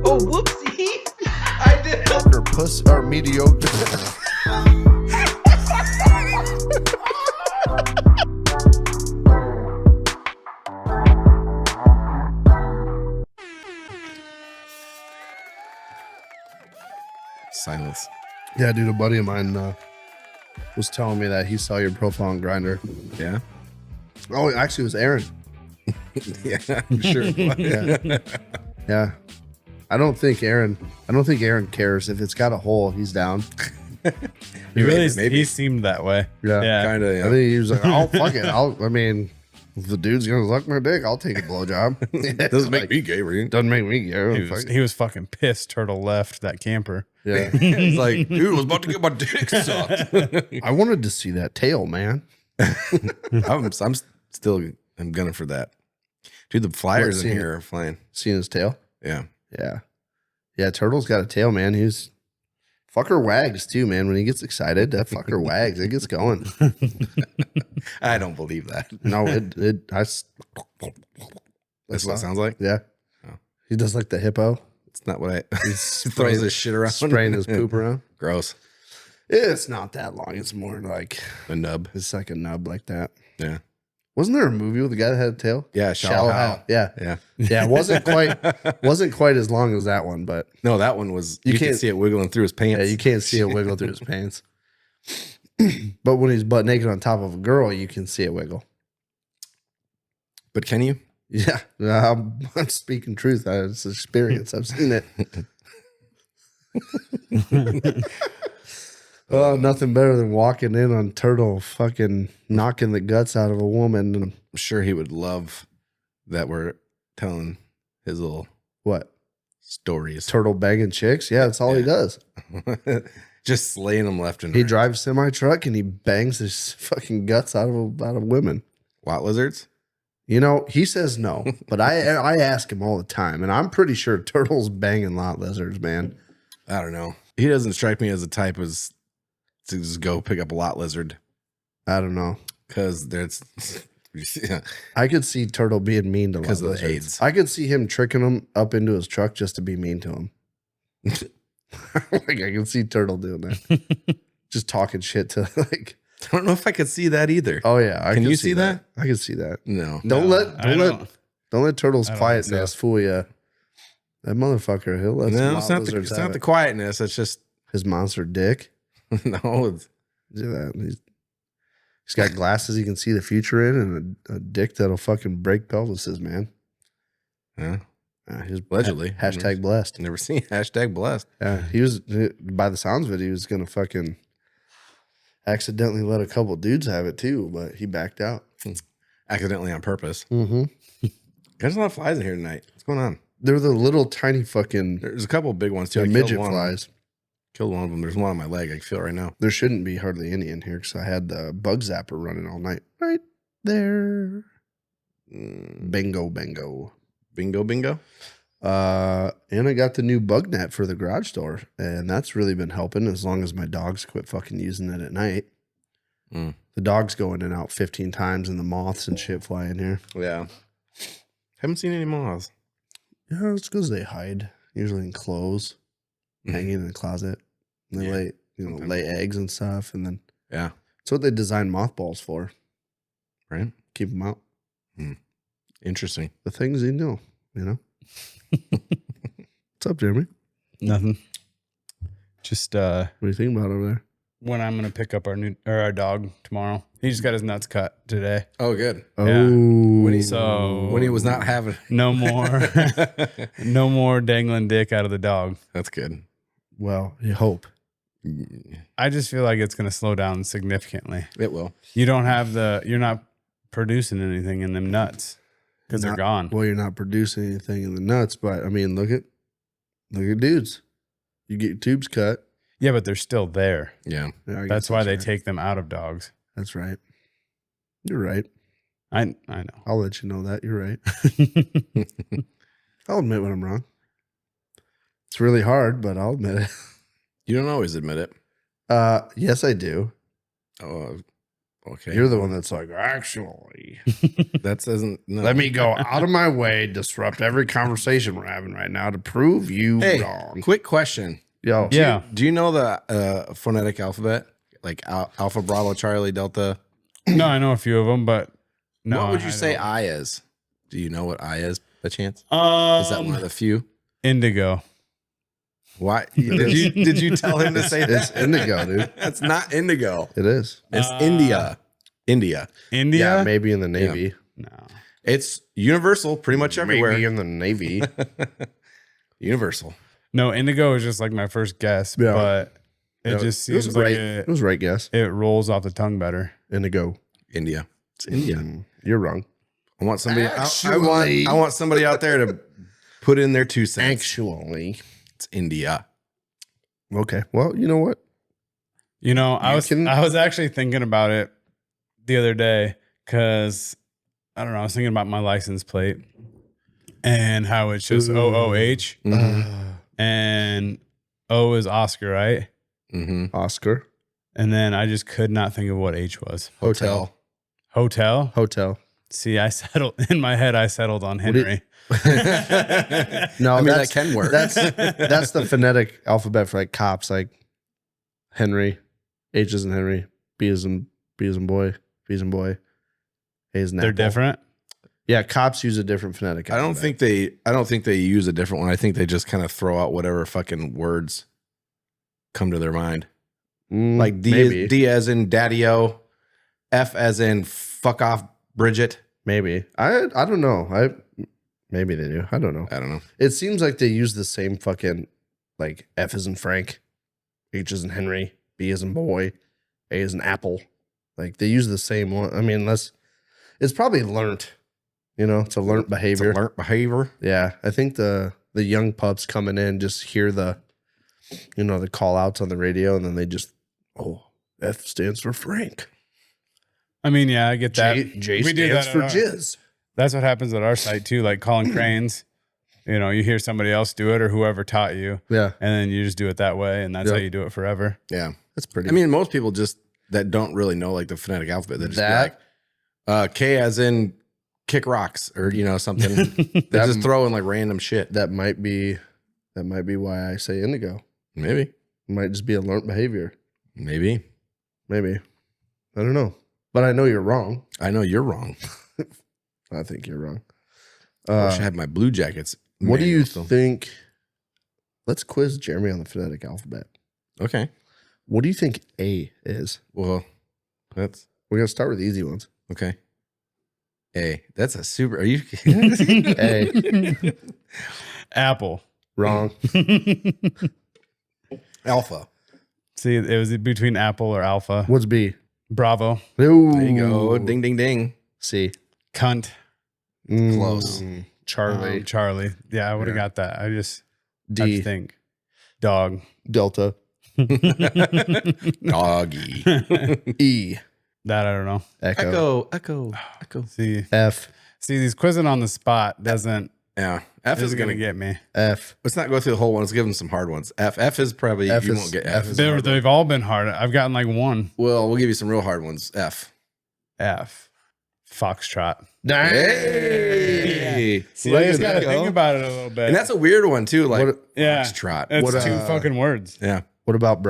Oh, whoopsie. I did. Or puss or mediocre. Silence. Yeah, dude, a buddy of mine was telling me that he saw your profile on Grindr. Yeah. Oh, actually, it was Aaron. Yeah, I'm sure. Yeah. Yeah. I don't think Aaron cares. If it's got a hole, he's down. Maybe. He seemed that way. Yeah. Kind of. I think he was like, oh, fuck it. If the dude's going to suck my dick, I'll take a blowjob. Doesn't make me gay, right? Doesn't make me gay. He was fucking pissed Turtle left that camper. Yeah. He's like, dude, I was about to get my dick sucked. I wanted to see that tail, man. I'm gunning for that. Dude, the flyers in here are flying. Seeing his tail? Yeah. Yeah. Yeah, Turtle's got a tail, man. Fucker wags too, man. When he gets excited, that fucker wags. It gets going. I don't believe that. No, That's what it sounds like? Yeah. Oh. He does like the hippo. It's not what he throws his shit around. Spraying his poop around. Gross. It's not that long. It's more like A nub. it's like a nub like that. Yeah. Wasn't there a movie with a guy that had a tail? Yeah, Shallow Hal. Yeah. Yeah. Yeah, it wasn't quite as long as that one, but No, that one was, You you can't- can see it wiggling through his pants. yeah, you can't see it wiggle through his pants. But when he's butt naked on top of a girl, you can see it wiggle. But can you? Yeah, I'm speaking truth. It's experience. I've seen it. Oh, nothing better than walking in on Turtle fucking knocking the guts out of a woman. And I'm sure he would love that we're telling his little what? stories. Turtle banging chicks? Yeah, that's all he does. Just slaying them left and He right. drives semi-truck and he bangs his fucking guts out of women. Lot lizards? You know, he says no, but I ask him all the time, and I'm pretty sure Turtle's banging lot lizards, man. I don't know. He doesn't strike me as the type as to just go pick up a lot lizard I don't know. because there's yeah. I could see Turtle being mean to lot 'Cause of the lizards. AIDS. I could see him tricking him up into his truck just to be mean to him. Like I can see Turtle doing that, just talking shit to like. I don't know if I could see that either. Oh yeah, I Can could you see that? I can see that. No. Don't let Turtle's I don't quietness fool you. That motherfucker, he'll let some No, lot it's not, lizards it's have not the it. quietness. It's just, His monster dick. no. It's, Do that. He's got glasses he can see the future in, and a dick that'll fucking break pelvises, man. yeah, He's allegedly. hashtag blessed. Never seen hashtag blessed. Yeah, he was, by the sounds of it, he was gonna fucking accidentally let a couple dudes have it too, but he backed out. Accidentally on purpose. Mm-hmm. There's a lot of flies in here tonight. What's going on? They're the little tiny fucking There's a couple of big ones too. I midget killed one. flies. Killed one of them. There's one on my leg. I can feel it right now. There shouldn't be hardly any in here because I had the bug zapper running all night. Right there. Bingo. Bingo, bingo. And I got the new bug net for the garage door, and that's really been helping as long as my dogs quit fucking using it at night. Mm. The dogs go in and out 15 times, and the moths and shit fly in here. Yeah. Haven't seen any moths. Yeah, it's because they hide, usually in clothes, hanging in the closet. And they Yeah, lay eggs and stuff, and then Yeah. that's what they design mothballs for. Right. Keep them out. Interesting. The things you know. What's up, Jeremy? Nothing. Just What do you think about over there? when I'm gonna pick up our dog tomorrow. He just got his nuts cut today. Oh, good. Oh, Yeah. When he So was not having. no more dangling dick out of the dog. That's good. well, you hope. I just feel like it's gonna slow down significantly. It will. You're not producing anything in them nuts because they're Not- gone. Well, you're not producing anything in the nuts, but I mean, look at dudes. You get your tubes cut. Yeah, but they're still there. Yeah. Yeah, I guess That's why they right. take them out of dogs. That's right. You're right. I know. I'll let you know that. You're right. I'll admit when I'm wrong. It's really hard, but I'll admit it. You don't always admit it. Yes, I do. Oh, okay. You're the one that's like, actually. me. That doesn't. No. Let me go out of my way, disrupt every conversation we're having right now to prove you Hey, wrong. quick question. Yo, Yeah. Do you know the phonetic alphabet? Like Alpha, Bravo, Charlie, Delta. No, I know a few of them, but no. What would you say don't. I is? Do you know what I is? By chance? Is that one of the few? Indigo? Why did you tell him to say it's that? indigo, dude. That's not indigo. It is. It's India. India? Yeah, maybe in the Navy. No. It's universal, pretty much everywhere. Maybe in the Navy. Universal. No, indigo is just like my first guess, Yeah. but it Yeah, just it was seems like right. It was right guess. it rolls off the tongue better. Indigo. India. It's India. You're wrong. I want somebody. Actually- I want somebody out there to put in their 2 cents. Actually. It's India. Okay. Well, you know what? You know, I can- was actually thinking about it the other day because I don't know, I was thinking about my license plate and how it's just OOH and O is Oscar, right? Mm-hmm. Oscar. And then I just could not think of what H was. Hotel. Hotel? Hotel. See, I settled in my head. I settled on Henry. No, I mean, that's, that can work. That's the phonetic alphabet for like cops, like Henry, H is in Henry, B is in boy, B is in boy, A is in They're apple. different. Yeah, cops use a different phonetic I don't alphabet. think they use a different one. I think they just kind of throw out whatever fucking words come to their mind. Like maybe. D as in daddy-o, F as in fuck off Bridget. Maybe. I don't know. Maybe they do. I don't know. I don't know. It seems like they use the same fucking, like F is in Frank, H is in Henry, B is in boy, A is in apple. Like they use the same one. I mean, it's probably learnt. You know, it's a learnt behavior. It's a learned behavior. Yeah, I think the young pups coming in just hear the call outs on the radio, and then they just, F stands for Frank. I mean, yeah, I get that. J We do stands that for at our- jizz. That's what happens at our site too, like calling cranes. You know, you hear somebody else do it or whoever taught you, Yeah, and then you just do it that way, and that's how you do it forever. Yeah. that's pretty. I mean, most people just that don't really know like the phonetic alphabet. They just That- be like, K as in kick rocks or something. They just throw in like random shit. that might be why I say indigo. Maybe. It might just be a learned behavior. Maybe. Maybe. I don't know. But I know you're wrong. I know you're wrong. I think you're wrong. I wish I had my blue jackets. What do you manual still. think? Let's quiz Jeremy on the phonetic alphabet. Okay. What do you think A is? Well, that's We're going to start with the easy ones. okay. A. That's a super. Are you kidding? A. Apple. Wrong. Alpha. See, it was between Apple or Alpha. What's B? Bravo. Ooh. There you go. Ding, ding, ding. C. Cunt. Close. Charlie. Charlie. Yeah, I would have Yeah. got that. I just D. think. Dog. Delta. Doggy. E. That I don't know. Echo. Echo. See, F. these quizzing on the spot doesn't. Yeah. F is gonna gonna get me. F. Let's not go through the whole one. Let's give them some hard ones. F is probably F you is- won't get F F. is- They've all been hard. I've gotten like one. Well, we'll give you some real hard ones. F. F. Foxtrot. Hey. See, Look I just at gotta that. think about it a little bit. And that's a weird one too. Like What- yeah. Foxtrot. It's What, two fucking words. Yeah. What about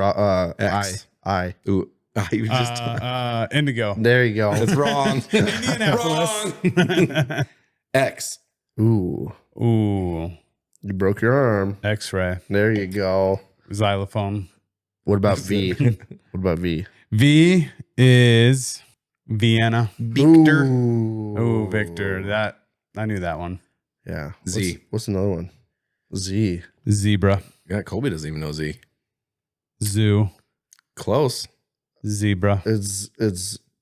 X. I? Ooh. You just Indigo. There you go. That's wrong. Indianapolis. X. Ooh. Ooh. You broke your arm. X-ray. There you go. Xylophone. What about V? What about V? V is Vienna. Victor. Oh, Victor. That I knew that one. Yeah. Z. What's another one? Z. Zebra. Yeah, Colby doesn't even know Z. Zoo. Close. Zebra. It's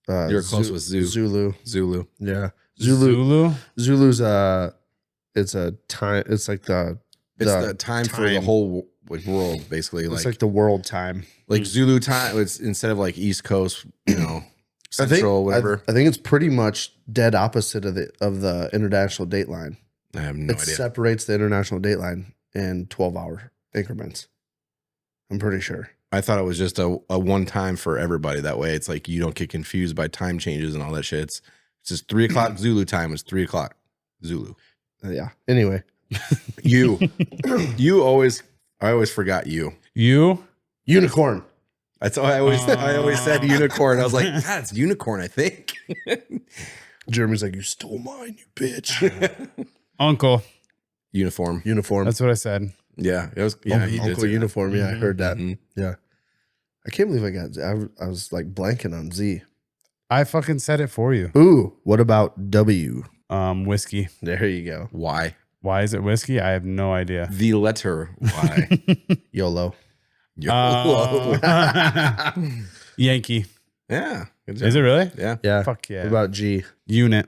You're close with Zoo. Zulu. Zulu. Yeah. Zulu. Zulu. Zulu's it's a time. It's like the It's the time for the time. whole like world, basically. it's Like like the world time. Zulu time. It's instead of like East Coast, Central, whatever. I think it's pretty much dead opposite of the international date line. I have no It idea. separates the international date line in 12-hour increments. I'm pretty sure. I thought it was just a one time for everybody. That way, it's like you don't get confused by time changes and all that shit. It's It's just 3 o'clock Zulu time. It's 3 o'clock Zulu. Yeah. Anyway, You, I always forgot you. You? unicorn. That's all I always said unicorn. I was like, God, it's unicorn, I think. Jeremy's like, you stole mine, you bitch. Uncle. Uniform. Uniform. That's what I said. Yeah, it was. Yeah, he did Uncle say that. uniform. Yeah, I heard that. Mhm. Yeah. I can't believe I was like blanking on Z. I fucking said it for you. Ooh, what about W? Whiskey. There you go. Why? Why is it whiskey? I have no idea. The letter Y. YOLO. Yankee. Yeah. Good job. Is it really? Yeah. Yeah. Fuck yeah. What about G? Unit.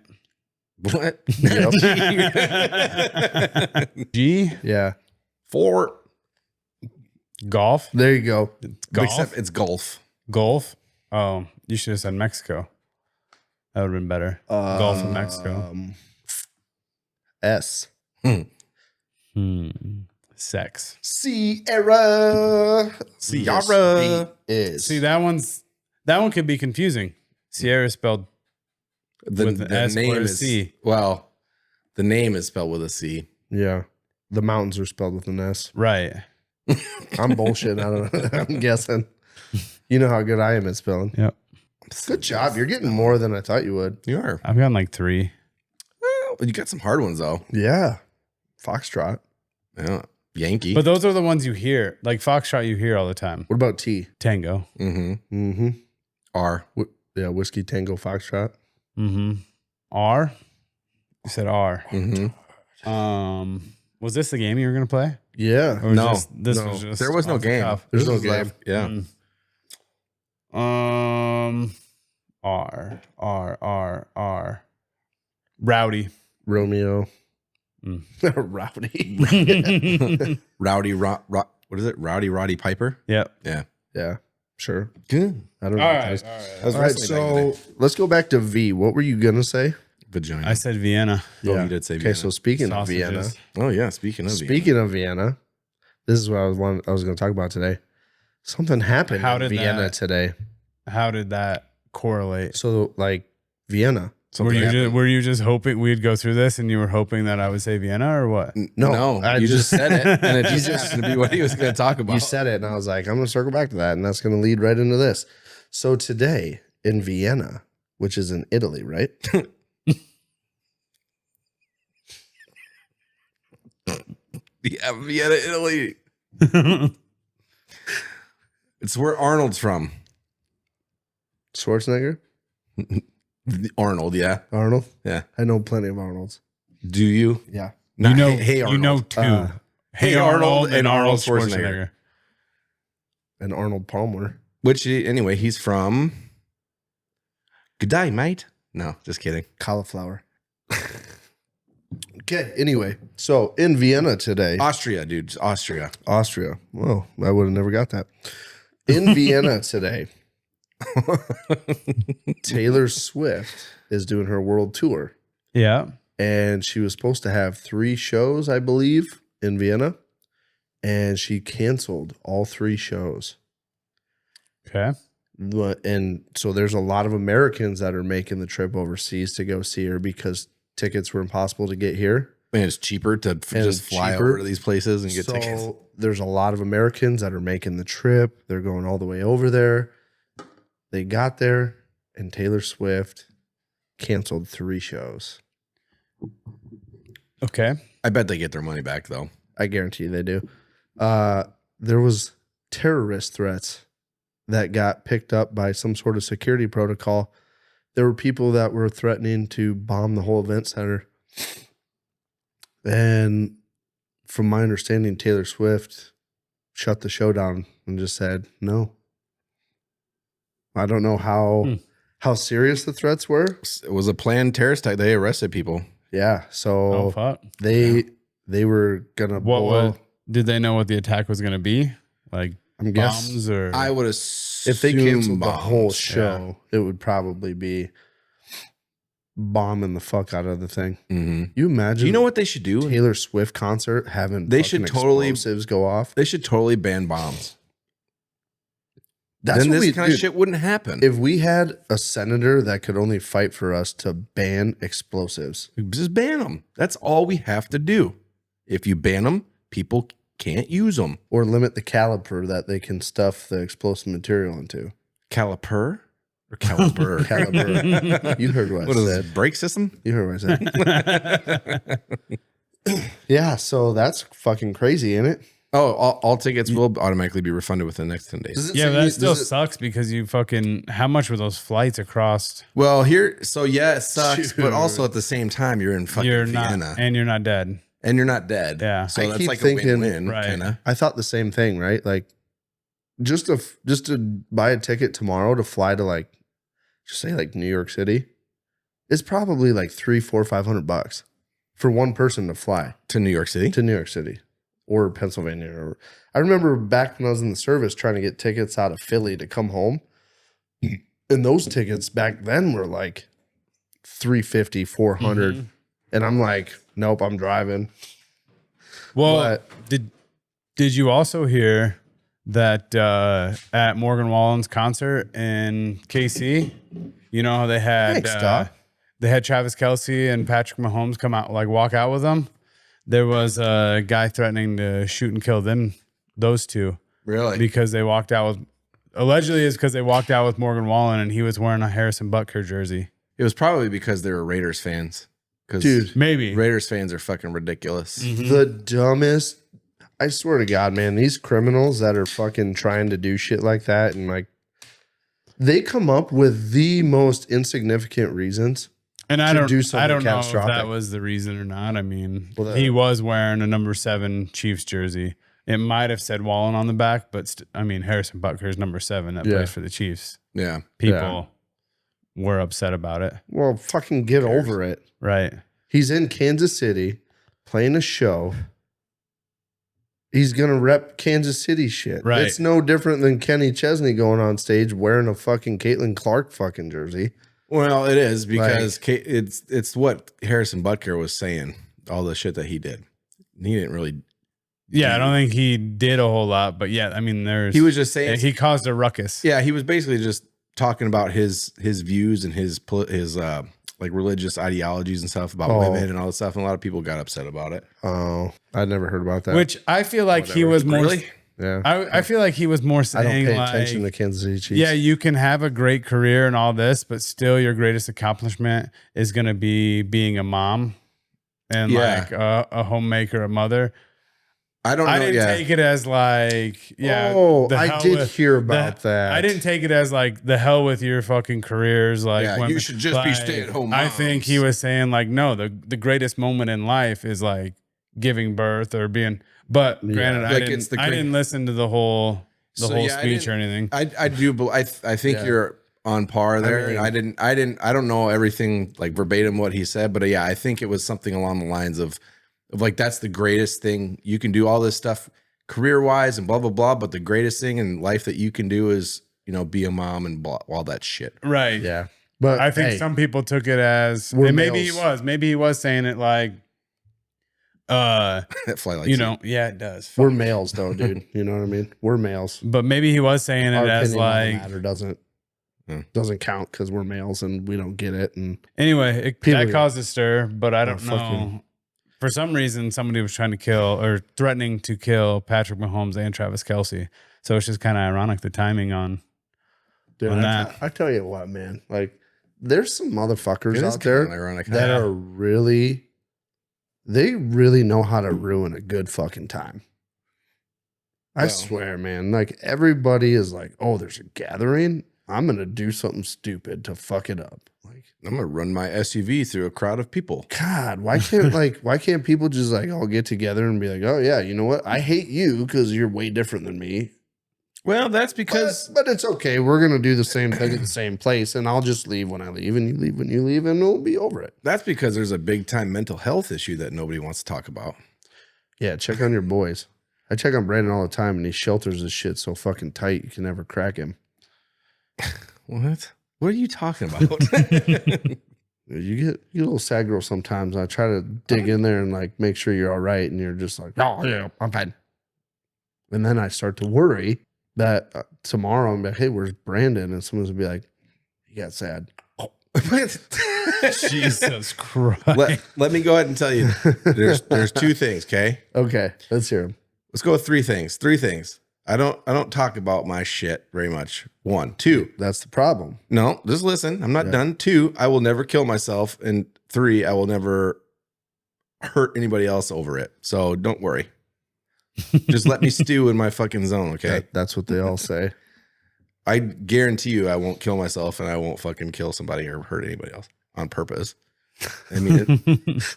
What? Yep. G. Yeah. Four. Golf. There you go. Golf. Except it's golf. Golf. Oh, you should have said Mexico. That would have been better. Golf in Mexico. S. Sex. Sierra. Sierra. Is. See, that one could be confusing. Sierra is spelled with an S or a C. Well, the name is spelled with a C. Yeah. The mountains are spelled with an S. Right. I'm bullshit. I don't know. I'm guessing. You know how good I am at spelling. Yep. Good job. You're getting more than I thought you would. You are. I've gotten like 3. Well, you got some hard ones though. Yeah. Foxtrot. Yeah. Yankee. But those are the ones you hear. Like Foxtrot you hear all the time. What about T? Tango. mm-hmm. Mm-hmm. R. Yeah. Whiskey Tango Foxtrot. Mm-hmm. R? You said R. Mm-hmm. Was this the game you were going to play? Yeah. Or was No. this No. was just There was no off the game. cuff? There's no This was game. left. Yeah. R. Rowdy. Romeo. Mm. Rowdy. Rowdy. What is it? Rowdy Piper. Yep. Yeah. Yeah. Sure. Good. I don't know. All what that right. is. All right. That's All right. wrestling back in the So let's go back to V. What were you going to say? Vagina. I said Vienna. Oh, you did say Okay. Vienna. So speaking of Vienna. Sausages. Oh yeah. Speaking of Vienna, this is what I was going to talk about today. Something happened How in did Vienna that- today. How did that correlate? So like Vienna. Were you just hoping we'd go through this and you were hoping that I would say Vienna or what? No, I you just said it, and it You just just- happened to be what he was going to talk about. You said it, and I was like, I'm going to circle back to that, and that's going to lead right into this. So today in Vienna, which is in Italy, right? Yeah, Vienna, Italy. It's where Arnold's from. Schwarzenegger? Arnold, yeah. Arnold? Yeah. I know plenty of Arnolds. Do you? Yeah. Not, you know, hey Arnold. you know 2. Hey Arnold and Arnold Schwarzenegger. And Arnold Palmer. Which, anyway, he's from. Good day, mate. No, just kidding. Cauliflower. Okay, anyway. So in Vienna today. Austria, dude. It's Austria. Austria. Well, I would have never got that. In Vienna today, Taylor Swift is doing her world tour. Yeah. And she was supposed to have 3 shows, I believe, in Vienna. And she canceled all 3 shows. Okay. And so there's a lot of Americans that are making the trip overseas to go see her because tickets were impossible to get here. And it's cheaper to just fly over to these places and get tickets. So there's a lot of Americans that are making the trip. They're going all the way over there. They got there, and Taylor Swift canceled 3 shows. Okay. I bet they get their money back, though. I guarantee they do. There was terrorist threats that got picked up by some sort of security protocol. There were people that were threatening to bomb the whole event center. And from my understanding, Taylor Swift shut the show down and just said no. I don't know how serious the threats were. It was a planned terrorist attack. They arrested people. Yeah, so Oh fuck. they were gonna Did they know what the attack was going to be? Like I'm bombs guessing or I would assume if they canceled the bombs. whole show, it would probably be bombing the fuck out of the thing. Mhm. You imagine? You know what they should do? Taylor Swift concert having They should fucking totally- explosives go off. They should totally ban bombs. then this kind of shit wouldn't happen. If we had a senator that could only fight for us to ban explosives, just ban them. That's all we have to do. If you ban them, people can't use them. Or limit the caliper that they can stuff the explosive material into. Caliper? Or caliber? Caliper. You heard what I said. Brake system? You heard what I said. Yeah, so that's fucking crazy, ain't it? Oh, all tickets will automatically be refunded within the next 10 days. Yeah, but that still sucks because you fucking, how much were those flights across? Well, it sucks, but also at the same time, you're in fucking Vienna. And you're not dead. And you're not dead. Yeah. So I that's keep like thinking, a win-win. right. Kinda. I thought the same thing, right? Like, just to buy a ticket tomorrow to fly to like, just say like New York City, it's probably like $300-$500 for one person to fly To New York City? to New York City or Pennsylvania. Or I remember back when I was in the service trying to get tickets out of Philly to come home, and those tickets back then were like $350, $400, and I'm like, nope, I'm driving. Well, did you also hear that at Morgan Wallen's concert in KC, you know how they had Travis Kelce and Patrick Mahomes come out, like walk out with them? There was a guy threatening to shoot and kill those two. Really? Because they walked out with, allegedly it's because they walked out with Morgan Wallen and he was wearing a Harrison Butker jersey. It was probably because they were Raiders fans. Dude, maybe. Raiders fans are fucking ridiculous. The dumbest, I swear to God, man, these criminals that are fucking trying to do shit like that, and like, they come up with the most insignificant reasons. And I don't know if catastrophic. that was the reason or not. I mean, Well, he was wearing a number 7 Chiefs jersey. It might have said Wallen on the back, but I mean, Harrison Butker is number 7 that plays for the Chiefs. Yeah. People were upset about it. Well, fucking get over it. Right. He's in Kansas City playing a show. He's going to rep Kansas City shit. Right. It's no different than Kenny Chesney going on stage wearing a fucking Caitlin Clark fucking jersey. Well, it is because it's what Harrison Butker was saying, all the shit that he did. He didn't really. Yeah, I don't think he did a whole lot, but yeah, I mean, he was just saying he caused a ruckus. Yeah, he was basically just talking about his views and his like religious ideologies and stuff about women and all that stuff, and a lot of people got upset about it. Oh, I never heard about that. Which I feel like he was more. Really? Yeah, I feel like he was more saying, I don't pay like, attention to Kansas City Chiefs. yeah, you can have a great career and all this, but still your greatest accomplishment is going to be being a mom and like a homemaker, a mother. I didn't take it as like, I did hear about that. I didn't take it as like the hell with your fucking careers. Like, yeah, you should just be stay-at-home moms. I think he was saying like, no, the greatest moment in life is like giving birth or being. But granted, like I didn't listen to the whole speech or anything. I do, but I think you're on par there. I don't know everything like verbatim what he said, but I think it was something along the lines of like, that's the greatest thing you can do, all this stuff career wise and blah blah blah, but the greatest thing in life that you can do is, you know, be a mom and blah, all that shit. Right. Yeah. But I think some people took it as, and maybe he was saying it like, that fly like, you know, yeah, it does. We're males though, dude. You know what I mean? We're males. But maybe he was saying it as like, matter doesn't count because we're males and we don't get it. And anyway, that caused a stir, but I don't know. For some reason, somebody was trying to kill or threatening to kill Patrick Mahomes and Travis Kelce. So it's just kind of ironic, the timing on that. I tell you what, man, like there's some motherfuckers out there ironic, that are really, they really know how to ruin a good fucking time. I swear, man, like everybody is like, oh, there's a gathering. I'm going to do something stupid to fuck it up. Like, I'm going to run my SUV through a crowd of people. God, why can't people just like all get together and be like, oh yeah, you know what? I hate you because you're way different than me. Well, that's because, but it's okay. We're going to do the same thing at the same place. And I'll just leave when I leave and you leave when you leave and we'll be over it. That's because there's a big time mental health issue that nobody wants to talk about. Yeah. Check on your boys. I check on Brandon all the time and he shelters his shit so fucking tight. You can never crack him. What? What are you talking about? You get a little sad girl sometimes. I try to dig in there and like make sure you're all right, and you're just like, oh yeah, I'm fine. And then I start to worry that tomorrow I'm like, hey, where's Brandon? And someone's gonna be like, he got sad. Jesus Christ. Let me go ahead and tell you. There's 2 things, okay? Okay, let's hear him. Let's go with 3 things. 3 things. I don't talk about my shit very much. 1, 2. That's the problem. No, just listen. I'm not done. 2, I will never kill myself. And 3, I will never hurt anybody else over it. So don't worry. Just let me stew in my fucking zone, okay? That's what they all say. I guarantee you I won't kill myself and I won't fucking kill somebody or hurt anybody else on purpose. I mean,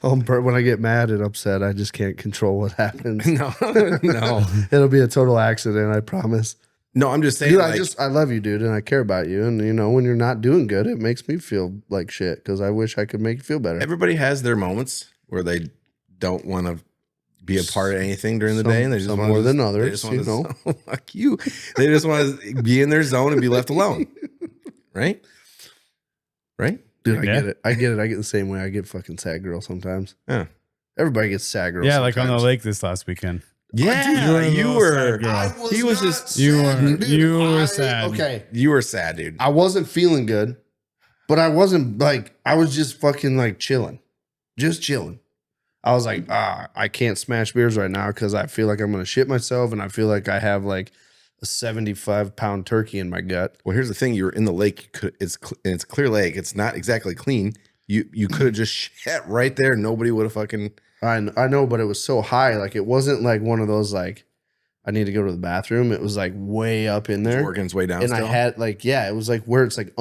When I get mad and upset, I just can't control what happens. no. It'll be a total accident, I promise. No, I'm just saying. Dude, like, I love you, dude, and I care about you. And, you know, when you're not doing good, it makes me feel like shit because I wish I could make you feel better. everybody has their moments where they don't want to be a part of anything during the day, and they just want more than they others, just you know. Fuck you. They just want to be in their zone and be left alone, right? Right, Dude, I get it. I get the same way. I get fucking sad girl sometimes. Yeah, everybody gets sad girl. Yeah, sometimes. like on the lake this last weekend. Yeah, you were. He was just You were sad. Okay, You were sad, dude. I wasn't feeling good, but I wasn't like I was just fucking like chilling, just chilling. I was like, I can't smash beers right now because I feel like I'm gonna shit myself, and I feel like I have like a 75-pound turkey in my gut. Well, here's the thing: you were in the lake. It's clear lake. It's not exactly clean. You could have just shit right there. Nobody would have fucking. I know, but it was so high. Like it wasn't like one of those like I need to go to the bathroom. It was like way up in there, Working its way down. and still. I had like it was like where it's like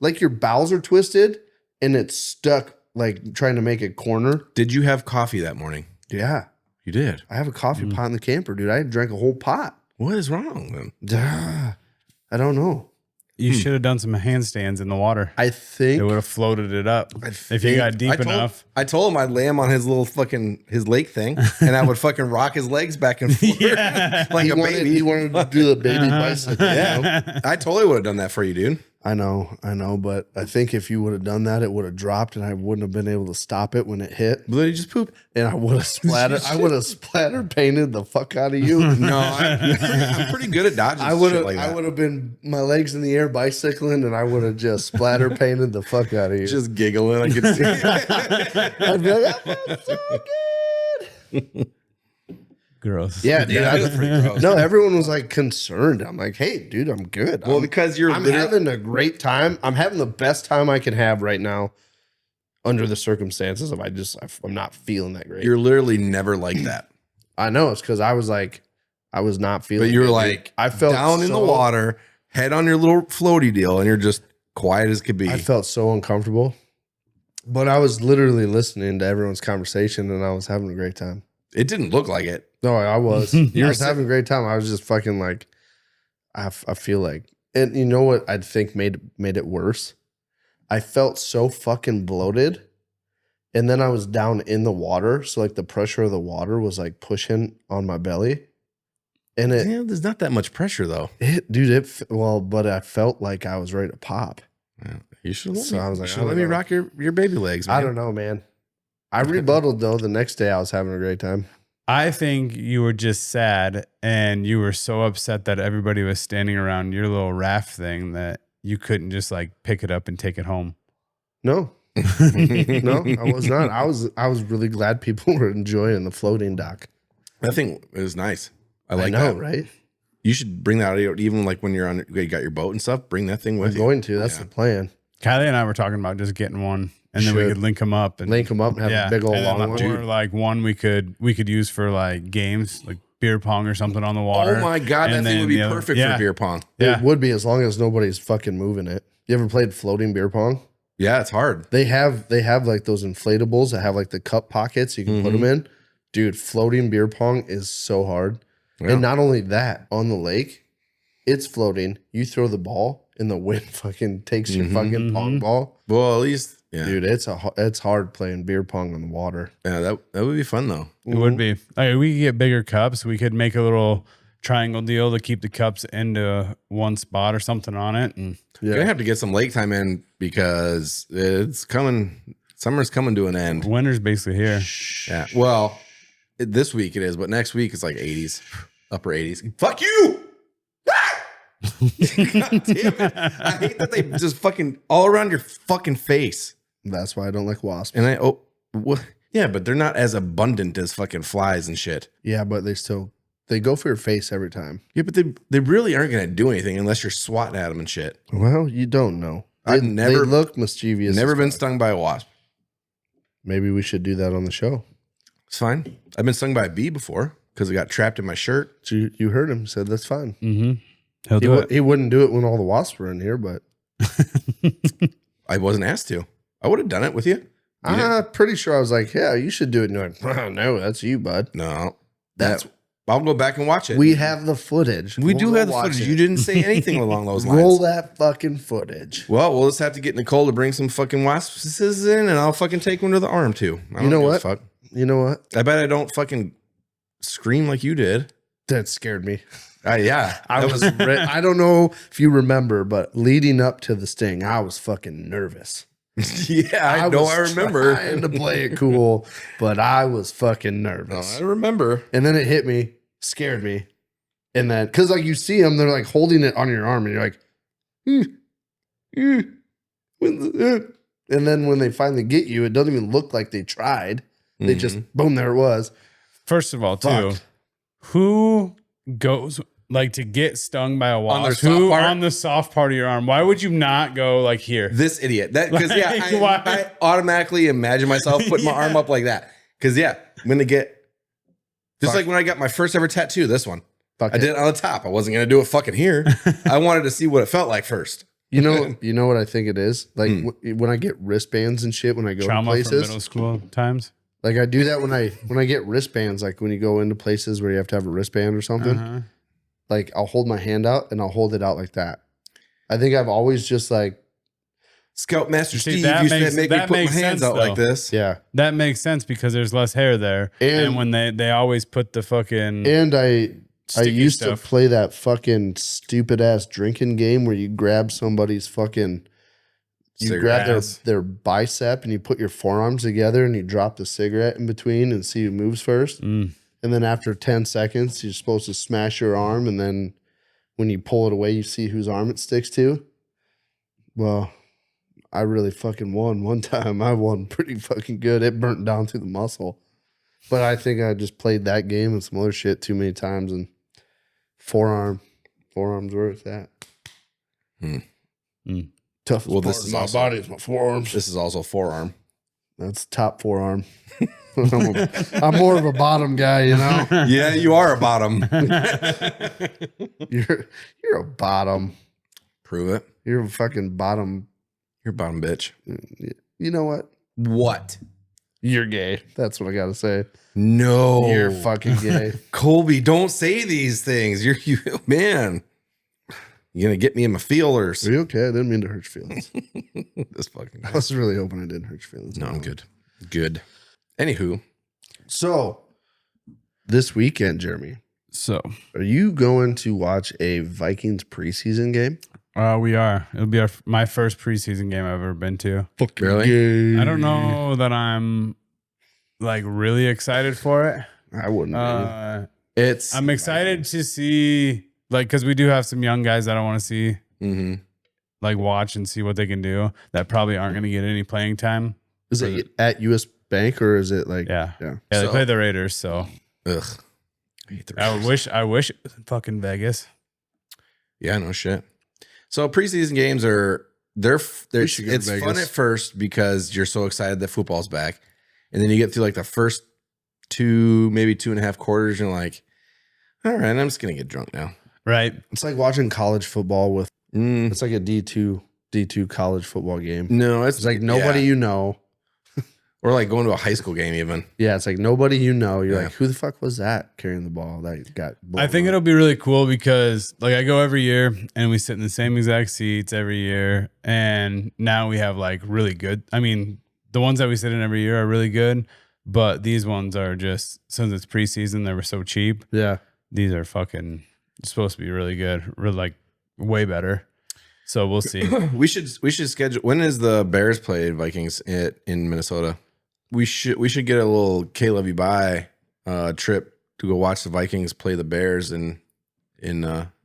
like your bowels are twisted and it's stuck like trying to make a corner. Did you have coffee that morning? Yeah, You did. I have a coffee pot in the camper, dude. I drank a whole pot. What is wrong then? I don't know. You should have done some handstands in the water. I think It would have floated it up. If you got deep enough. I told him I'd lay him on his little fucking his lake thing, and I would fucking rock his legs back and forth like a baby. He wanted to do the baby bicycle. Yeah, I totally would have done that for you, dude. I know, but I think if you would have done that, it would have dropped, and I wouldn't have been able to stop it when it hit. But then you just poop. And I would have splattered. I would have splatter painted the fuck out of you. No, I'm pretty good at dodging. I would shit have. like that. I would have been my legs in the air bicycling, and I would have just splatter painted the fuck out of you. just giggling. I could see. I'd be like, I feel so good. Gross. Yeah, dude. Yeah, that's pretty gross. No, everyone was like concerned. I'm like, hey, dude, I'm good. Well, because I'm having a great time. I'm having the best time I can have right now under the circumstances of I'm not feeling that great. You're literally never like that. I know it's because I was not feeling But you were good, like, dude. I felt down in the so- water, head on your little floaty deal, and you're just quiet as could be. I felt so uncomfortable. But I was literally listening to everyone's conversation and I was having a great time. It didn't look like it. No, I was. I was having a great time. I was just fucking like, I feel like, and you know what I think made it worse? I felt so fucking bloated. And then I was down in the water. So like the pressure of the water was like pushing on my belly. And There's not that much pressure though. but I felt like I was ready to pop. Yeah, you should let So me, I was like, you I should don't let me know. rock your baby legs, man. I don't know, man. I rebutted though. The next day I was having a great time. I think you were just sad and you were so upset that everybody was standing around your little raft thing that you couldn't just like pick it up and take it home. No. No, I was not. I was really glad people were enjoying the floating dock. That thing is nice. I like know, that. right? You should bring that out even like when you got your boat and stuff. Bring that thing with I'm you. going to. That's Yeah. the plan. Kylie and I were talking about just getting one and then we Should. could link them up and Link them up and have a big old and then, long one. or like one we could use for like games, like beer pong or something on the water. Oh my god, that And thing would then be the other- perfect yeah. for beer pong. Yeah. It would be as long as nobody's fucking moving it. You ever played floating beer pong? Yeah, it's hard. They have like those inflatables that have like the cup pockets you can put them in. Dude, floating beer pong is so hard. Yeah. And not only that, on the lake, it's floating. You throw the ball and the wind fucking takes your fucking pong ball. Well, at least Dude, it's hard playing beer pong on the water. Yeah, that would be fun though. It would be. Like, we could get bigger cups. We could make a little triangle deal to keep the cups into one spot or something on it. And You're Yeah. gonna have to get some lake time in because it's coming. Summer's coming to an end. winter's basically here. Yeah. Well, this week it is, but next week it's like 80s, upper 80s. Fuck you. Ah! God damn it. I hate that they just fucking all around your fucking face. That's why I don't like wasps. And yeah, but they're not as abundant as fucking flies and shit. Yeah, but they go for your face every time. Yeah, but they really aren't going to do anything unless you're swatting at them and shit. Well, you don't know. I've never they look mischievous. Never been stung by a wasp. Maybe we should do that on the show. It's fine. I've been stung by a bee before because it got trapped in my shirt. So you heard him. He said that's fine. Mm-hmm. He'll do it. He wouldn't do it when all the wasps were in here, but I wasn't asked to. I would have done it with you. I'm pretty sure I was like, yeah, you should do it. And you're like, oh, no, that's you, bud. No, I'll go back and watch it. We have the footage. We do have the footage. You didn't say anything along those lines. Roll that fucking footage. Well, we'll just have to get Nicole to bring some fucking wasps in, and I'll fucking take one to the arm too. You know what? You know what? I bet I don't fucking scream like you did. That scared me. Yeah, I don't know if you remember, but leading up to the sting, I was fucking nervous. Yeah, I know. I remember trying to play it cool, but I was fucking nervous. I remember. And then it hit me, scared me, and then because like you see them, they're like holding it on your arm, and you're like, and then when they finally get you, it doesn't even look like they tried. They just boom, there it was. First of all, too, who goes like to get stung by a wasp on the soft part of your arm? Why would you not go like here? This idiot. That because I automatically imagine myself putting my arm up like that. Because when they get like when I got my first ever tattoo, this one. I did it on the top. I wasn't gonna do it fucking here. I wanted to see what it felt like first. You know what I think it is? Like when I get wristbands and shit when I go to places. From middle school times. Like I do that when I get wristbands, like when you go into places where you have to have a wristband or something. Like I'll hold my hand out and I'll hold it out like that. I think I've always just like Scoutmaster Steve used to make me put my hands out like this. Yeah. That makes sense because there's less hair there. And when they always put the fucking I used to play that fucking stupid ass drinking game where you grab somebody's fucking grab their bicep and you put your forearms together and you drop the cigarette in between and see who moves first. And then after 10 seconds, you're supposed to smash your arm. And then when you pull it away, you see whose arm it sticks to. Well, I really fucking won one time. I won pretty fucking good. It burnt down through the muscle. But I think I just played that game and some other shit too many times. And forearms where it's at. Toughest part of my body is my forearms. This is also forearm. That's top forearm. I'm more of a bottom guy, you know. Yeah, you are a bottom. You're a bottom. Prove it. You're a fucking bottom. You're a bottom bitch. You know what? What? You're gay. That's what I gotta say. No, you're fucking gay. Colby, don't say these things. You man. You're gonna get me in my feelers. Are you okay? I didn't mean to hurt your feelings. This fucking guy. I was really hoping I didn't hurt your feelings. No, I'm good. Good. Anywho. So this weekend, Jeremy. So are you going to watch a Vikings preseason game? We are. It'll be my first preseason game I've ever been to. Really? I don't know that I'm like really excited for it. I wouldn't. I'm excited to see. Like, because we do have some young guys that I want to see, like, watch and see what they can do that probably aren't going to get any playing time. Is it at US Bank or is it like... Yeah, they play the Raiders, so... Ugh. I hate the Raiders. I wish it was in fucking Vegas. Yeah, no shit. So preseason games it's fun at first because you're so excited that football's back. And then you get through like the first maybe 2.5 quarters and you're like, all right, I'm just going to get drunk now. Right. It's like watching college football with it's like a D2 college football game. No, it's like nobody you know. Or like going to a high school game even. Yeah, it's like nobody you know. You're like, who the fuck was that carrying the ball that got blown I think it'll be really cool because like I go every year and we sit in the same exact seats every year. And now we have like really good. I mean, the ones that we sit in every year are really good. But these ones are just, since it's preseason, they were so cheap. Yeah. These are fucking supposed to be really good, like way better. So we'll see. we should schedule. When is the Bears play Vikings in Minnesota? We should get a little KLYB trip to go watch the Vikings play the Bears in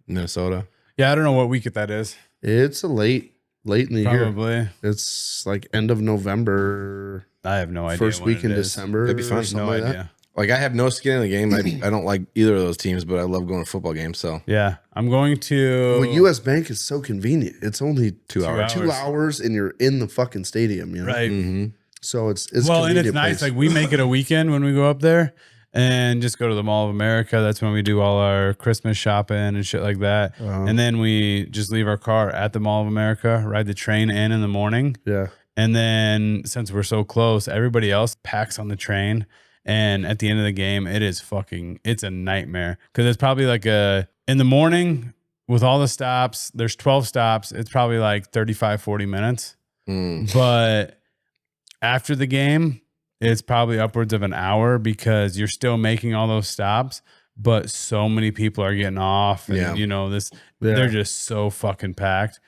Minnesota. Yeah, I don't know what week that is. It's a late in the year. Probably. It's like end of November. I have no idea. First week in December. That'd be fun. Something No like idea. that. Like I have no skin in the game. I don't like either of those teams, but I love going to football games. So Yeah, I'm going to. Well, U.S. Bank is so convenient. It's only 2 hours. 2 hours, and you're in the fucking stadium. You know? Right. Mm-hmm. So it's Well, and it's convenient nice. place. Like we make it a weekend when we go up there and just go to the Mall of America. That's when we do all our Christmas shopping and shit like that. And then we just leave our car at the Mall of America, ride the train in the morning. Yeah. And then since we're so close, everybody else packs on the train. And at the end of the game, it's a nightmare. Because it's probably like in the morning with all the stops, there's 12 stops. It's probably like 35, 40 minutes. But after the game, it's probably upwards of an hour because you're still making all those stops. But so many people are getting off. And, they're just so fucking packed.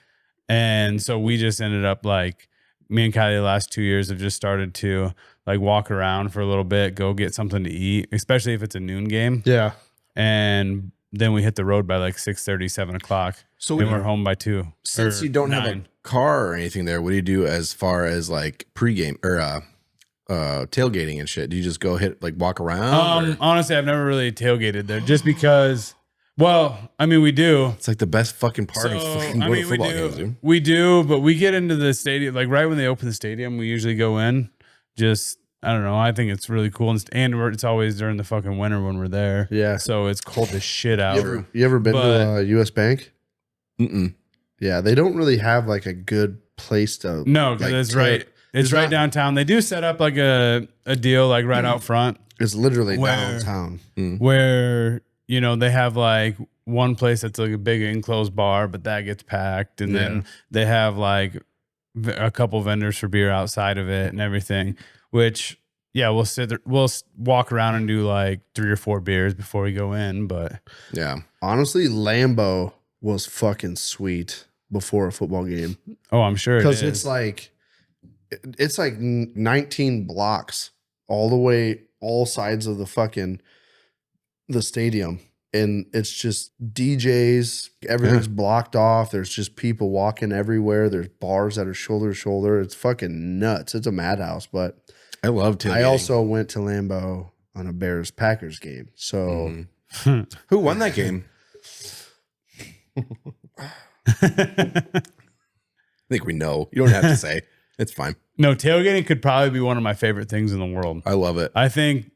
And so we just ended up like, me and Kylie the last 2 years have just started to like walk around for a little bit, go get something to eat, especially if it's a noon game. Yeah. And then we hit the road by like 6:30, 7 o'clock. So and we're home by 2. Since you don't have a car or anything there, what do you do as far as like pregame or tailgating and shit? Do you just go walk around? Honestly, I've never really tailgated there just because. Well, I mean, we do. It's like the best fucking part of fucking going to football games, dude. We do, but we get into the stadium, like right when they open the stadium, we usually go in. Just, I don't know. I think it's really cool. And it's always during the fucking winter when we're there. Yeah. So it's cold as shit out. You ever been to U.S. Bank? Mm-mm. Yeah. They don't really have like a good place to. No, because it's right. It's right downtown. They do set up like a deal like right out front. It's literally downtown. Where, they have like one place that's like a big enclosed bar, but that gets packed. And then they have like a couple vendors for beer outside of it and everything, which, we'll sit there, we'll walk around and do like 3 or 4 beers before we go in. But yeah, honestly, Lambeau was fucking sweet before a football game. Oh, I'm sure because it's like 19 blocks all the way, all sides of the stadium, and it's just DJs, everything's blocked off. There's just people walking everywhere. There's bars that are shoulder to shoulder. It's fucking nuts. It's a madhouse. But I love tailgating. I also went to Lambeau on a Bears Packers game. So who won that game? I think we know. You don't have to say. It's fine. No, tailgating could probably be one of my favorite things in the world. I love it. I think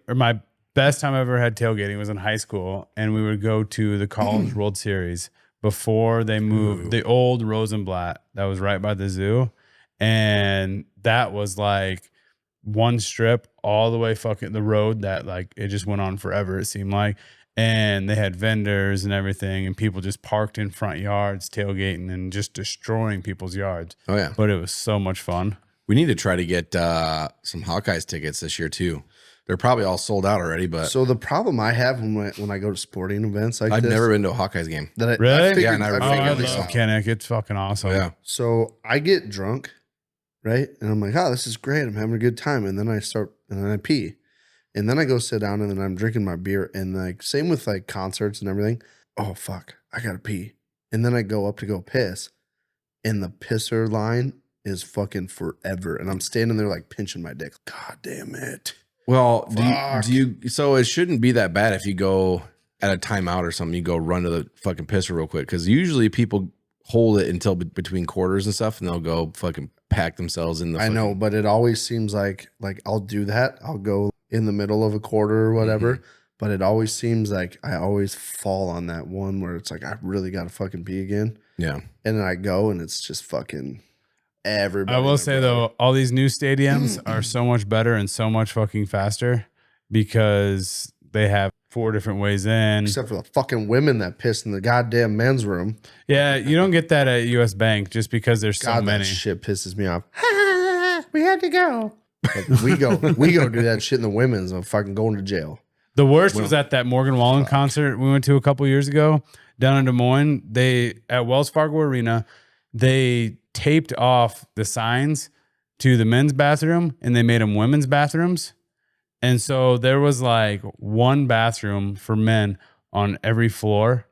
my best time I ever had tailgating was in high school, and we would go to the College World Series before they moved the old Rosenblatt that was right by the zoo. And that was like one strip all the way fucking the road that like it just went on forever, it seemed like. And they had vendors and everything, and people just parked in front yards, tailgating and just destroying people's yards. Oh, yeah. But it was so much fun. We need to try to get some Hawkeyes tickets this year, too. They're probably all sold out already, but so the problem I have when I go to sporting events like I've this, never been to a Hawkeyes game. Really? Yeah, and I love Kinnick. It's fucking awesome. Yeah. So I get drunk, right? And I'm like, oh, this is great. I'm having a good time. And then I pee. And then I go sit down and then I'm drinking my beer. And like, same with like concerts and everything. Oh, fuck. I got to pee. And then I go up to go piss. And the pisser line is fucking forever. And I'm standing there like pinching my dick. God damn it. Well, do you, so it shouldn't be that bad if you go at a timeout or something, you go run to the fucking pisser real quick. Cause usually people hold it until between quarters and stuff and they'll go fucking pack themselves in the I know, but it always seems like I'll do that. I'll go in the middle of a quarter or whatever, but it always seems like I always fall on that one where it's like, I really got to fucking pee again. Yeah. And then I go and it's just fucking everybody. I will say though, all these new stadiums are so much better and so much fucking faster because they have 4 different ways in. Except for the fucking women that piss in the goddamn men's room. Yeah, you don't get that at US Bank just because there's so many. That shit pisses me off. We had to go. Like, we go do that shit in the women's and fucking going to jail. The worst was at that Morgan Wallen concert we went to a couple years ago down in Des Moines. At Wells Fargo Arena, they taped off the signs to the men's bathroom and they made them women's bathrooms. And so there was like one bathroom for men on every floor.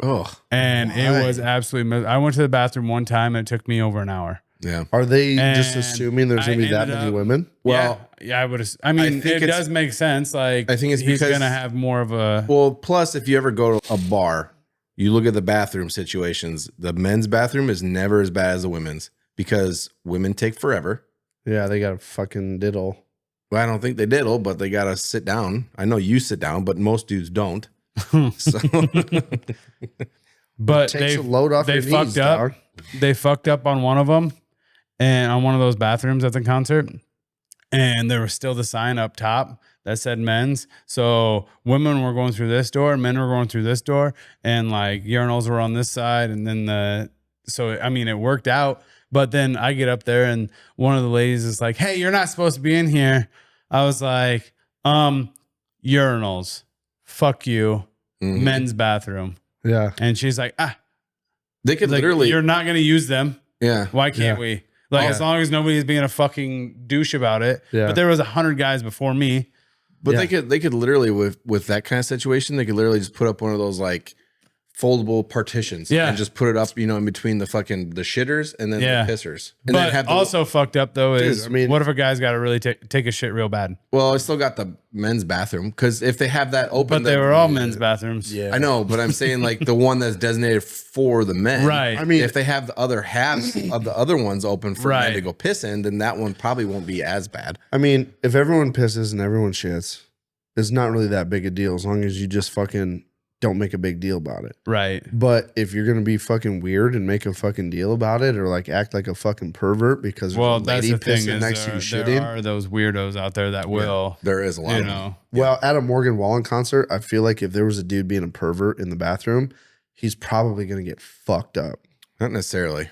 Oh, and it was absolutely. I went to the bathroom one time and it took me over an hour. yeah. Are they just And assuming there's going to be that many women? Well, yeah, I would. I mean, think it does make sense. Like, I think it's he's because- gonna have more of a. Well, plus if you ever go to a bar, you look at the bathroom situations. The men's bathroom is never as bad as the women's because women take forever. Yeah, they got a fucking diddle. Well, I don't think they diddle, but they gotta sit down. I know you sit down, but most dudes don't. So But Takes a load off they your fucked knees, up. dog. They fucked up on one of them, and on one of those bathrooms at the concert, and there was still the sign up top that said men's. So women were going through this door, men were going through this door, and like urinals were on this side, and then so I mean it worked out. But then I get up there and one of the ladies is like, "Hey, you're not supposed to be in here." I was like, urinals, fuck you, men's bathroom. Yeah. And she's like, they could like, literally, you're not going to use them. yeah. Why can't we? Like, as long as nobody's being a fucking douche about it. Yeah. But there was 100 guys before me. But Yeah. they could literally with that kind of situation, they could literally just put up one of those like foldable partitions, Yeah. and just put it up, in between the shitters and then Yeah. the pissers, and But then have the, also fucked up though is, I mean- what if a guy's got to really take a shit real bad? well, I still got the men's bathroom because if they have that open, But they were all men's bathrooms. Yeah. I know, but I'm saying like the one that's designated for the men, Right. I mean, if they have the other halves of the other ones open for men Right. to go piss in, then that one probably won't be as bad. if everyone pisses and everyone shits, it's not really that big a deal as long as you just fucking don't make a big deal about it. Right. But if you're gonna be fucking weird and make a fucking deal about it, or like act like a fucking pervert because there's Well, a that's lady the thing pissing is next to you there shitting. are those weirdos out there that will, There is a lot you of them. know. Well, at a Morgan Wallen concert, I feel like if there was a dude being a pervert in the bathroom, he's probably gonna get fucked up. Not necessarily.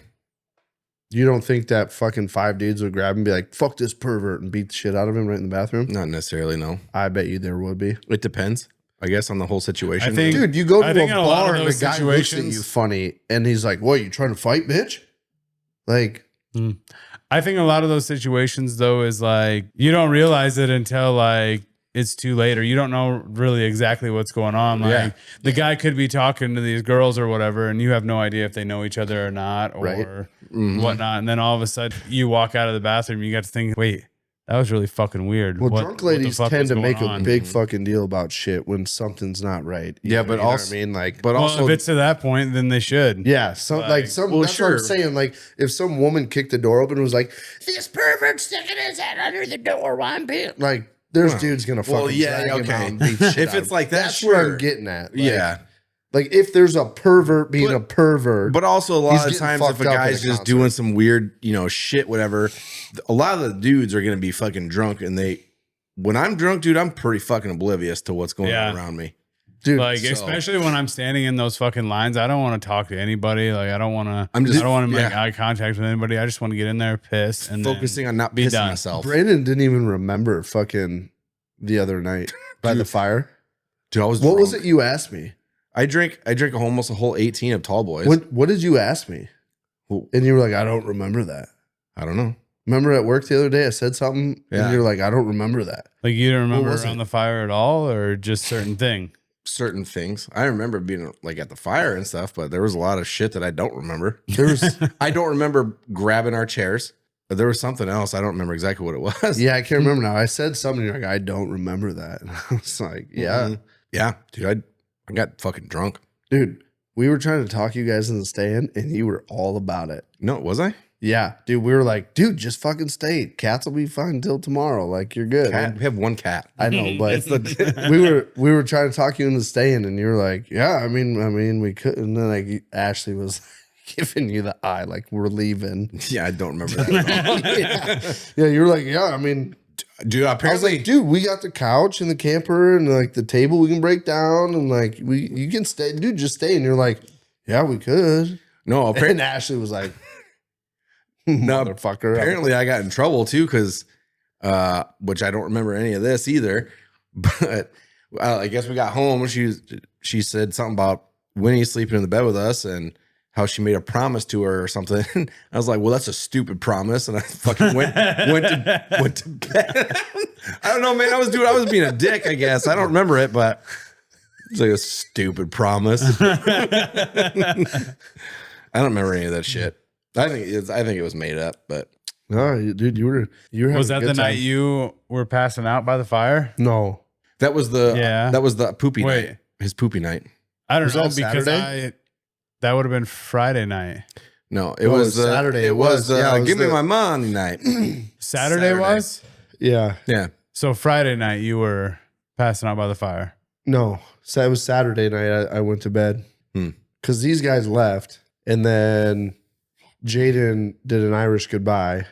You don't think that fucking 5 dudes would grab him and be like, fuck this pervert and beat the shit out of him right in the bathroom? Not necessarily. No, I bet you there would be. it depends. I guess on the whole situation. I think- Dude, you go to I a think in a lot bar of and the those guy looks at situations- you funny and he's like, what, you trying to fight, bitch? Like, I think a lot of those situations though is like, you don't realize it until like it's too late, or you don't know really exactly what's going on. Like Yeah. the guy could be talking to these girls or whatever, and you have no idea if they know each other or not, or Right. whatnot. And then all of a sudden you walk out of the bathroom, you got to think, wait, that was really fucking weird. well, What- drunk what the ladies fuck tend was to going make a on? big fucking deal about shit when something's not right. Yeah, but you know what also- I mean, like, but Well, also, if it's to that point, then they should. yeah, some Like, like some. well, That's what I'm sure. saying. Like, if some woman kicked the door open and was like, "This pervert sticking his head under the door, one bit," like, there's dudes gonna fucking well, yeah, drag him okay. out and beat the shit If out of it's him. like that, that's what sure. I'm getting at. Like, yeah. like if there's a pervert being But- a pervert, But also a lot He's of getting times if fucked a up at guy's a just concert. doing some weird, shit, whatever, a lot of the dudes are going to be fucking drunk. And when I'm drunk, dude, I'm pretty fucking oblivious to what's going on around me. dude, Like, So- especially when I'm standing in those fucking lines, I don't want to talk to anybody. Like, I don't want to. I'm just- I don't want to make yeah. eye contact with anybody. I just want to get in there, piss, and Focusing on not be pissing done. myself. Brandon didn't even remember fucking the other night by the fire. Dude, I was What was drunk. it you asked me? I drink almost a whole 18 of tall boys. What did you ask me? Well- And you were like, I don't remember that. I don't know. Remember at work the other day, I said something, Yeah. and you're like, I don't remember that. Like, you don't remember was around it? the fire at all, or just certain thing? Certain things. I remember being like at the fire and stuff, but there was a lot of shit that I don't remember. There was, I don't remember grabbing our chairs, but there was something else. I don't remember exactly what it was. yeah, I can't remember now. I said something, you're like, I don't remember that. And I was like, yeah, Mhm. Yeah, dude, I got fucking drunk. dude, we were trying to talk you guys in the stand, and you were all about it. No, was I? Yeah, dude, we were like, dude, just fucking stay. Cats will be fine until tomorrow. Like, you're good. Cat? We have one cat. I know, but It's the we were trying to talk you into staying, and you were like, yeah, I mean, we could. And then like Ashley was giving you the eye, like we're leaving. yeah. I don't remember that at all. Yeah, you were like, yeah, I mean, Dude, I was apparently, like, dude, we got the couch and the camper and like the table we can break down, and like you can stay, dude, just stay. And you're like, yeah, we could. no, And apparently, Ashley was like, No, motherfucker. apparently I got in trouble too because, which I don't remember any of this either. But I guess we got home and she said something about Winnie sleeping in the bed with us and how she made a promise to her or something. I was like, well, that's a stupid promise. And I fucking went to bed. I don't know, man. I was being a dick, I guess. I don't remember it, but It's like a stupid promise. I don't remember any of that shit. I think it was made up, but No, dude, you were Was having that a the good night time. you were passing out by the fire? No, that was the poopy Wait. night. His poopy night. I don't Was know that because Saturday? that would have been Friday night. No, it No, was Saturday. It was Yeah, it was give me the- my money night. Saturday Saturday. was? yeah, Yeah. So Friday night you were passing out by the fire. no. So it was Saturday night. I went to bed Hmm. because these guys left, and then Jaden did an Irish goodbye,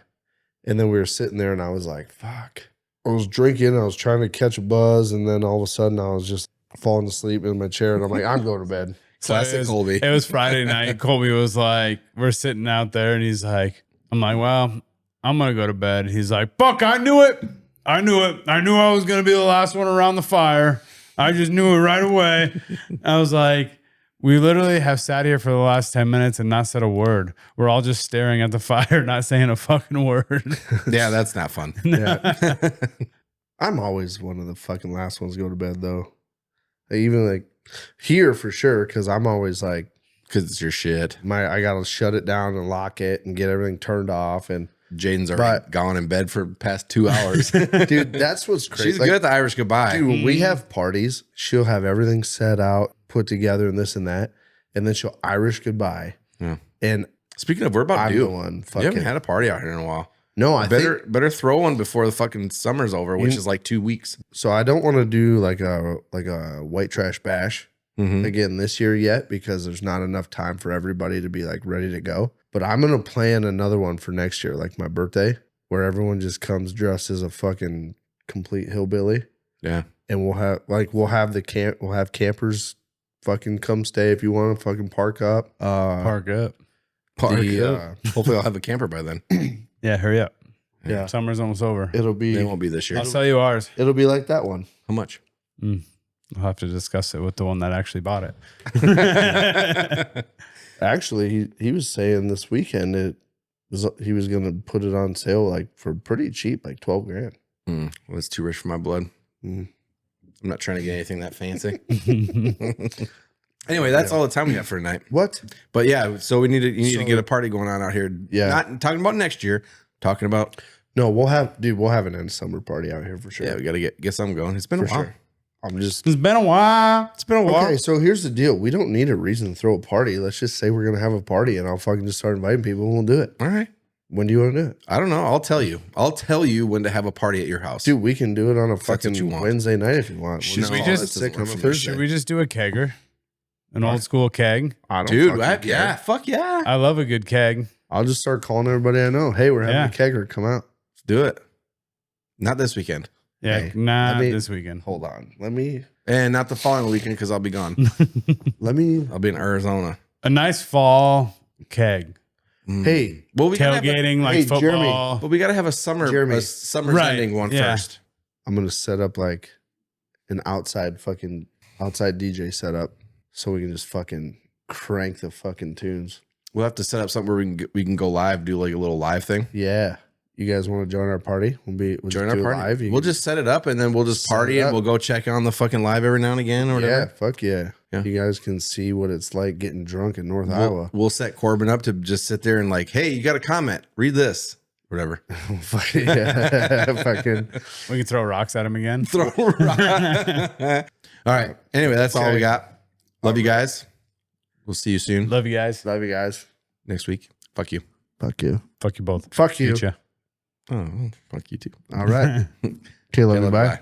and then we were sitting there, and I was like, "Fuck." I was drinking. I was trying to catch a buzz, and then all of a sudden, I was just falling asleep in my chair, and I'm like, "I'm going to bed." Classic it was, Colby. It was Friday night. Colby was like, we're sitting out there and he's like, I'm like, well, I'm going to go to bed. He's like, fuck, I knew it. I knew I was going to be the last one around the fire. I just knew it right away. I was like, we literally have sat here for the last 10 minutes and not said a word. We're all just staring at the fire, not saying a fucking word. Yeah, that's not fun. Yeah. I'm always one of the fucking last ones to go to bed, though. Even like here for sure, because I'm always like, Because it's your shit. I gotta shut it down and lock it and get everything turned off. And Jaden's already gone in bed for the past 2 hours. dude, that's what's crazy. She's good at the Irish goodbye. Dude, when we have parties, she'll have everything set out, put together, and this and that, and then she'll Irish goodbye. Yeah. And Speaking of, we're about I'm to do. the one You fucking. haven't had a party out here in a while. No, I think Better throw one before the fucking summer's over, which is like 2 weeks. so. I don't want to do like a white trash bash Mm-hmm. again this year yet because there's not enough time for everybody to be like ready to go. But I'm gonna plan another one for next year, like my birthday, where everyone just comes dressed as a fucking complete hillbilly, Yeah. and we'll have campers fucking come stay if you want to fucking park up. Park up. Hopefully, I'll have a camper by then. Yeah, hurry up. Yeah, Summer's almost over. it'll be They won't be this year. I'll sell you ours. it'll be like that one. How much? I'll have to discuss it with the one that actually bought it. Actually, he was saying this weekend he was gonna put it on sale like for pretty cheap, like $12,000. Well, it's too rich for my blood. Mm. I'm not trying to get anything that fancy. Anyway, that's all the time we have for tonight. What? But yeah, so you need to get a party going on out here. Yeah. Not talking about next year. Talking about No, we'll have an end summer party out here for sure. yeah, we got to get something going. It's been for a while. sure. I'm just It's been a while. It's been a while. okay. So here's the deal: we don't need a reason to throw a party. Let's just say we're gonna have a party, and I'll fucking just start inviting people, and we'll do it. All right. When do you want to do it, I don't know. I'll tell you. I'll tell you when to have a party at your house. dude? We can do it on a That's what you fucking want. Wednesday night if you want. Should No, we just- it's sick on a Should Thursday? Should we just do a kegger? An old school keg? I don't Dude, fucking yeah, care. fuck yeah. I love a good keg. I'll just start calling everybody I know. Hey, we're having Yeah. a kegger. Come out. Let's do it. Not this weekend. Yeah, Hey, not I mean- this weekend. Hold on. Let me. And not the following weekend because I'll be gone. Let me. I'll be in Arizona. A nice fall keg. Hey, Well, we gotta have Tailgating like Hey, Jeremy. football. but we got to have a summer's Right, ending one yeah. first. I'm gonna set up like an outside DJ setup so we can just fucking crank the fucking tunes. We'll have to set up something where we can go live, do like a little live thing. Yeah. You guys want to join our party? We'll Join just our do it party. live. You We'll can- just set it up and then we'll just Set party it and up. we'll go check on the fucking live every now and again or yeah, whatever. fuck yeah. Yeah. You guys can see what it's like getting drunk in North Iowa. We'll set Corbin up to just sit there and like, hey, you got a comment? Read this. Whatever. Yeah, fucking. We can throw rocks at him again. Throw a rock. All right. Anyway, that's all we got. Love you guys. We'll see you soon Love you guys. Love you guys. next week. Fuck you. Fuck you. Fuck you both. Fuck you. Future. Oh, fuck you too. All right. KLYB, bye. Bye.